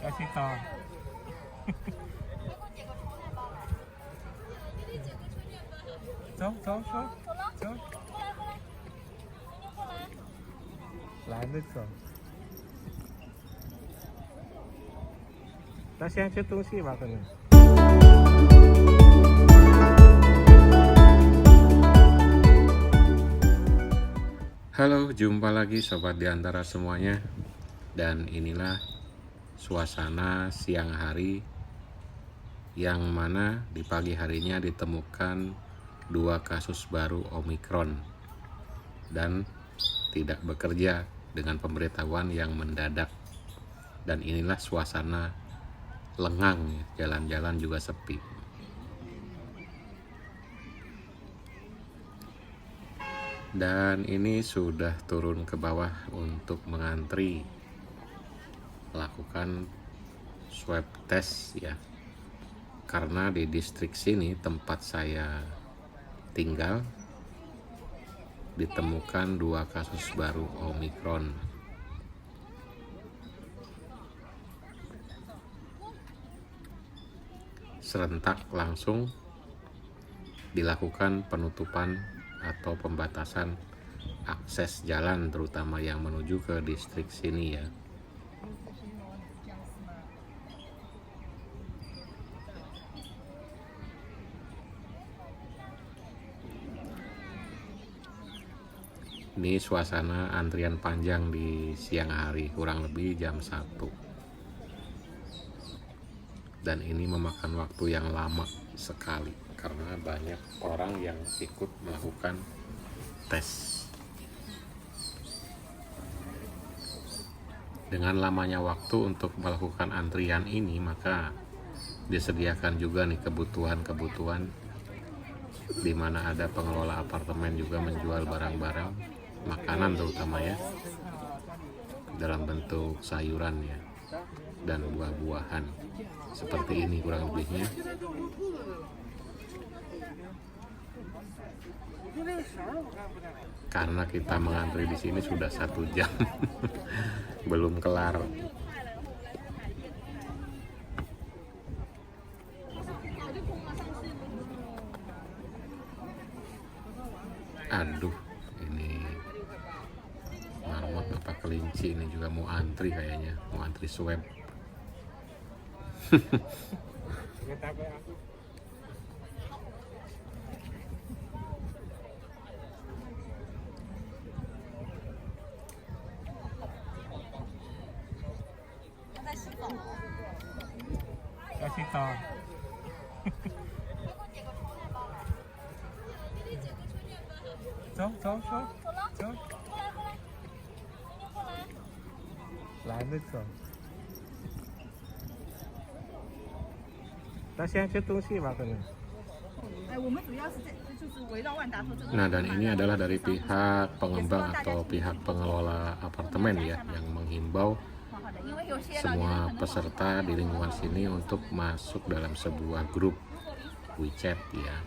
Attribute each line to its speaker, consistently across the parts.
Speaker 1: kasih tahu.走走走走，来那走。那现在吃东西吧，可能。
Speaker 2: Halo, jumpa lagi sobat diantara semuanya. Dan inilah suasana siang hari yang mana di pagi harinya ditemukan 2 kasus baru Omikron dan tidak bekerja dengan pemberitahuan yang mendadak. Dan inilah suasana lengang, jalan-jalan juga sepi. Dan ini sudah turun ke bawah untuk mengantri lakukan swab test ya, karena di distrik sini tempat saya tinggal ditemukan 2 kasus baru Omikron. Serentak langsung dilakukan penutupan atau pembatasan akses jalan, terutama yang menuju ke distrik sini ya. Ini suasana antrian panjang di siang hari, kurang lebih jam 1. Dan ini memakan waktu yang lama sekali karena banyak orang yang ikut melakukan tes. Dengan lamanya waktu untuk melakukan antrian ini, maka disediakan juga nih kebutuhan-kebutuhan, di mana ada pengelola apartemen juga menjual barang-barang makanan terutama ya, dalam bentuk sayuran ya dan buah-buahan seperti ini kurang lebihnya. Karena kita mengantri di sini sudah 1 jam belum kelar. Aduh, ini marmot apa kelinci ini juga mau antri kayaknya, mau antri swab.
Speaker 1: kasih tahu.走走走走，来那走。那现在吃东西吧，可能。
Speaker 3: 我们主要是就是围绕万达说这个。
Speaker 2: Nah, dan ini adalah dari pihak pengembang atau pihak pengelola apartemen ya, yang menghimbau semua peserta di lingkungan sini untuk masuk dalam sebuah grup WeChat ya,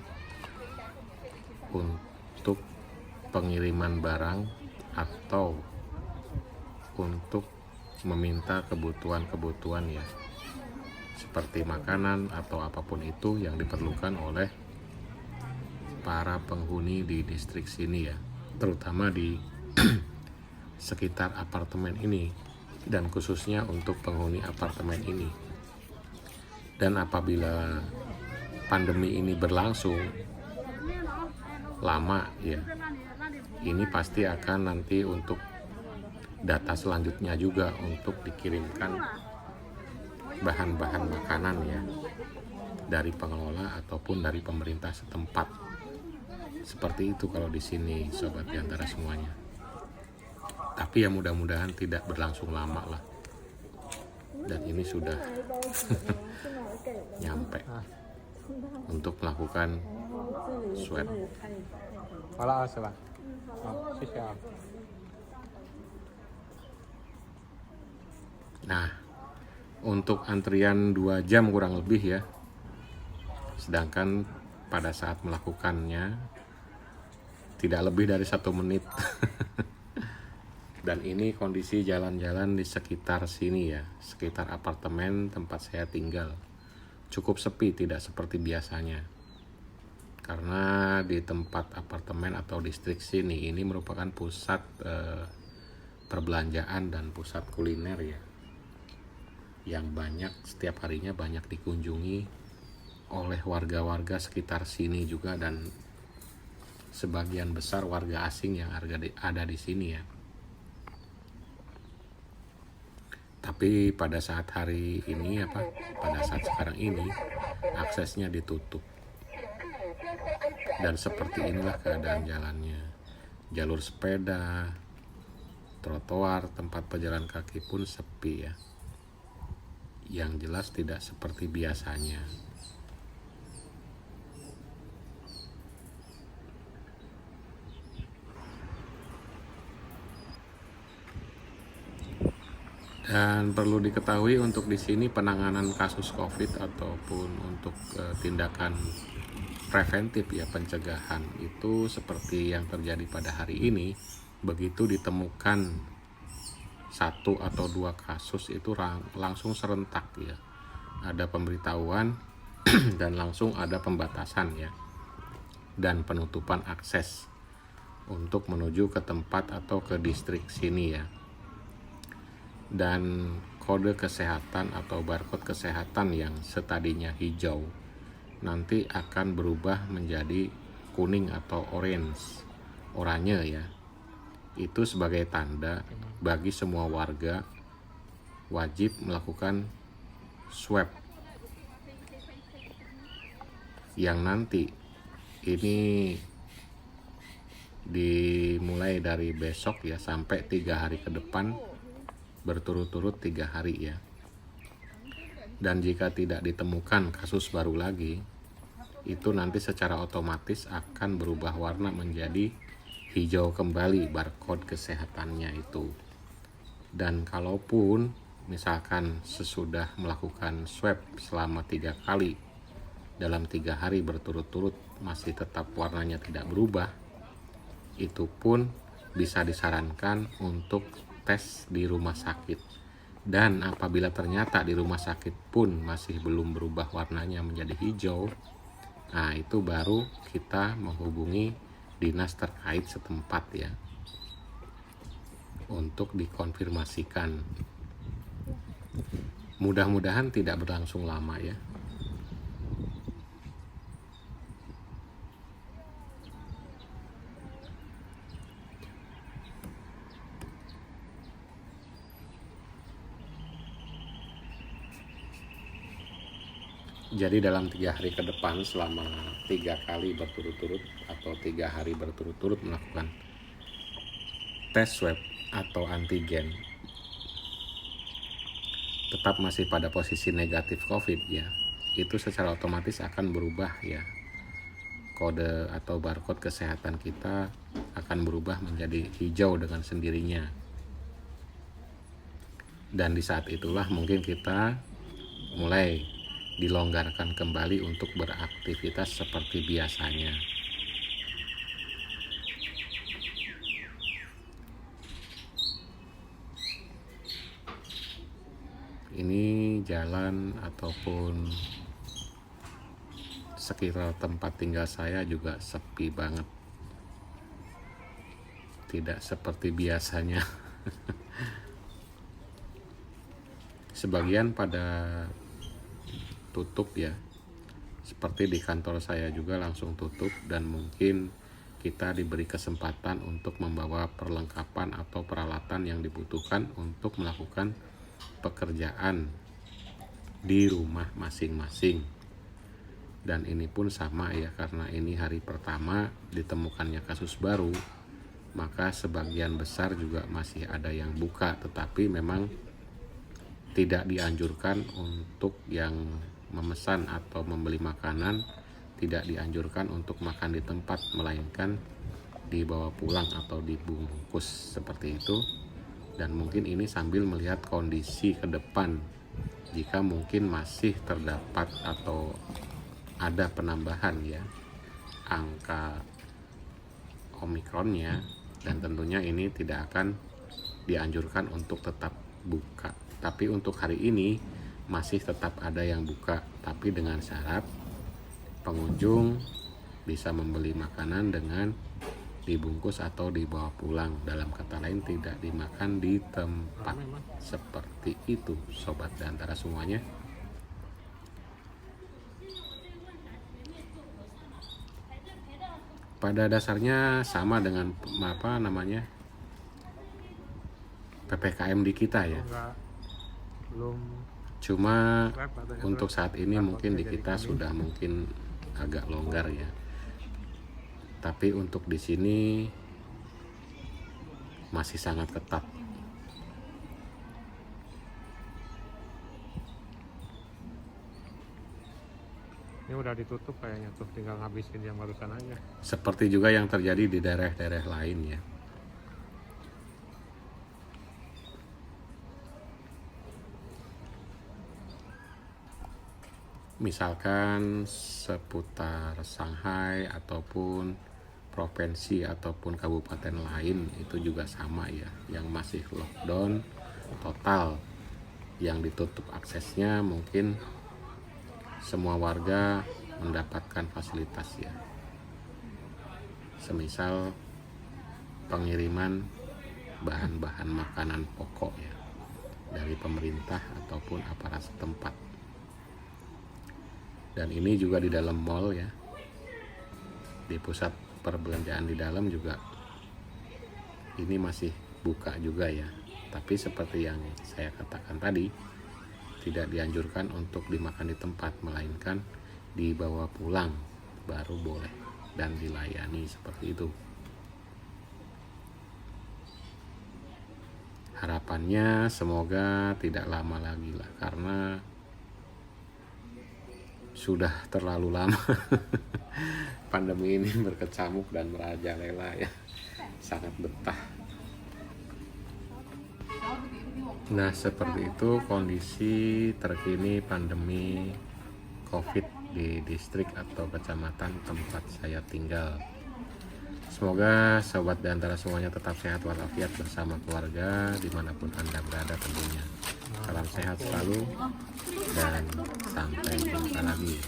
Speaker 2: untuk pengiriman barang atau untuk meminta kebutuhan-kebutuhan ya, seperti makanan atau apapun itu yang diperlukan oleh para penghuni di distrik sini ya, terutama di sekitar apartemen ini dan khususnya untuk penghuni apartemen ini. Dan apabila pandemi ini berlangsung lama ya, ini pasti akan nanti untuk data selanjutnya juga untuk dikirimkan bahan-bahan makanan ya dari pengelola ataupun dari pemerintah setempat. Seperti itu kalau di sini sobat diantara semuanya. Tapi ya mudah-mudahan tidak berlangsung lama lah. Dan ini sudah nyampe untuk melakukan swab.
Speaker 1: 好了，20吧。好，谢谢啊。
Speaker 2: Nah, untuk antrian 2 jam kurang lebih ya. Sedangkan pada saat melakukannya tidak lebih dari 1 menit. Dan ini kondisi jalan-jalan di sekitar sini ya, sekitar apartemen tempat saya tinggal. Cukup sepi, tidak seperti biasanya. Karena di tempat apartemen atau distrik sini ini merupakan pusat perbelanjaan dan pusat kuliner ya. Yang banyak setiap harinya banyak dikunjungi oleh warga-warga sekitar sini juga, dan sebagian besar warga asing yang ada di sini ya. Tapi pada saat hari ini pada saat sekarang ini aksesnya ditutup. Dan seperti inilah keadaan jalannya. Jalur sepeda, trotoar, tempat pejalan kaki pun sepi ya. Yang jelas tidak seperti biasanya. Dan perlu diketahui untuk di sini penanganan kasus COVID ataupun untuk tindakan preventif ya, pencegahan itu seperti yang terjadi pada hari ini. Begitu ditemukan 1 atau 2 kasus itu langsung serentak ya. Ada pemberitahuan dan langsung ada pembatasan ya. Dan penutupan akses untuk menuju ke tempat atau ke distrik sini ya. Dan kode kesehatan atau barcode kesehatan yang setadinya hijau nanti akan berubah menjadi kuning atau oranye ya. Itu sebagai tanda bagi semua warga wajib melakukan swab, yang nanti ini dimulai dari besok ya sampai 3 hari ke depan, berturut-turut 3 hari ya. Dan jika tidak ditemukan kasus baru lagi, itu nanti secara otomatis akan berubah warna menjadi hijau kembali barcode kesehatannya itu. Dan kalaupun misalkan sesudah melakukan swab selama 3 kali dalam 3 hari berturut-turut masih tetap warnanya tidak berubah, itu pun bisa disarankan untuk tes di rumah sakit. Dan apabila ternyata di rumah sakit pun masih belum berubah warnanya menjadi hijau, nah itu baru kita menghubungi dinas terkait setempat ya untuk dikonfirmasikan. Mudah-mudahan tidak berlangsung lama ya. Jadi dalam 3 hari ke depan selama 3 kali berturut-turut atau 3 hari berturut-turut melakukan tes swab atau antigen, tetap masih pada posisi negatif COVID ya, itu secara otomatis akan berubah ya. Kode atau barcode kesehatan kita akan berubah menjadi hijau dengan sendirinya. Dan di saat itulah mungkin kita mulai dilonggarkan kembali untuk beraktivitas seperti biasanya. Ini jalan ataupun sekitar tempat tinggal saya juga sepi banget. Tidak seperti biasanya. Sebagian pada tutup ya, seperti di kantor saya juga langsung tutup, dan mungkin kita diberi kesempatan untuk membawa perlengkapan atau peralatan yang dibutuhkan untuk melakukan pekerjaan di rumah masing-masing. Dan ini pun sama ya, karena ini hari pertama ditemukannya kasus baru, maka sebagian besar juga masih ada yang buka, tetapi memang tidak dianjurkan untuk yang memesan atau membeli makanan, tidak dianjurkan untuk makan di tempat, melainkan dibawa pulang atau dibungkus seperti itu. Dan mungkin ini sambil melihat kondisi ke depan, jika mungkin masih terdapat atau ada penambahan ya angka Omikronnya, dan tentunya ini tidak akan dianjurkan untuk tetap buka. Tapi untuk hari ini masih tetap ada yang buka, tapi dengan syarat pengunjung bisa membeli makanan dengan dibungkus atau dibawa pulang. Dalam kata lain, tidak dimakan di tempat. Seperti itu sobat Dantara semuanya. Pada dasarnya sama dengan apa namanya PPKM di kita ya.
Speaker 1: Enggak, belum
Speaker 2: Cuma
Speaker 1: web katanya,
Speaker 2: untuk
Speaker 1: web.
Speaker 2: saat ini
Speaker 1: Takut
Speaker 2: mungkin di
Speaker 1: jadi
Speaker 2: kita
Speaker 1: kami.
Speaker 2: sudah mungkin agak longgar ya. Tapi untuk di sini masih sangat ketat.
Speaker 1: Ini udah ditutup kayaknya tuh, tinggal ngabisin yang barusan aja.
Speaker 2: Seperti juga yang terjadi di daerah-daerah lain ya. Misalkan seputar Shanghai ataupun provinsi ataupun kabupaten lain itu juga sama ya, yang masih lockdown total, yang ditutup aksesnya, mungkin semua warga mendapatkan fasilitas ya, semisal pengiriman bahan-bahan makanan pokok ya dari pemerintah ataupun aparat setempat. Dan ini juga di dalam mall ya, di pusat perbelanjaan di dalam juga ini masih buka juga ya. Tapi seperti yang saya katakan tadi, tidak dianjurkan untuk dimakan di tempat, melainkan dibawa pulang baru boleh dan dilayani seperti itu. Harapannya semoga tidak lama lagi lah, karena sudah terlalu lama pandemi ini berkecamuk dan merajalela ya, sangat betah. Nah, seperti itu kondisi terkini pandemi COVID di distrik atau kecamatan tempat saya tinggal. Semoga sobat Dantara semuanya tetap sehat walafiat bersama keluarga dimanapun Anda berada tentunya. Salam sehat selalu dan sampai jumpa lagi.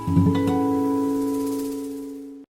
Speaker 2: Thank you.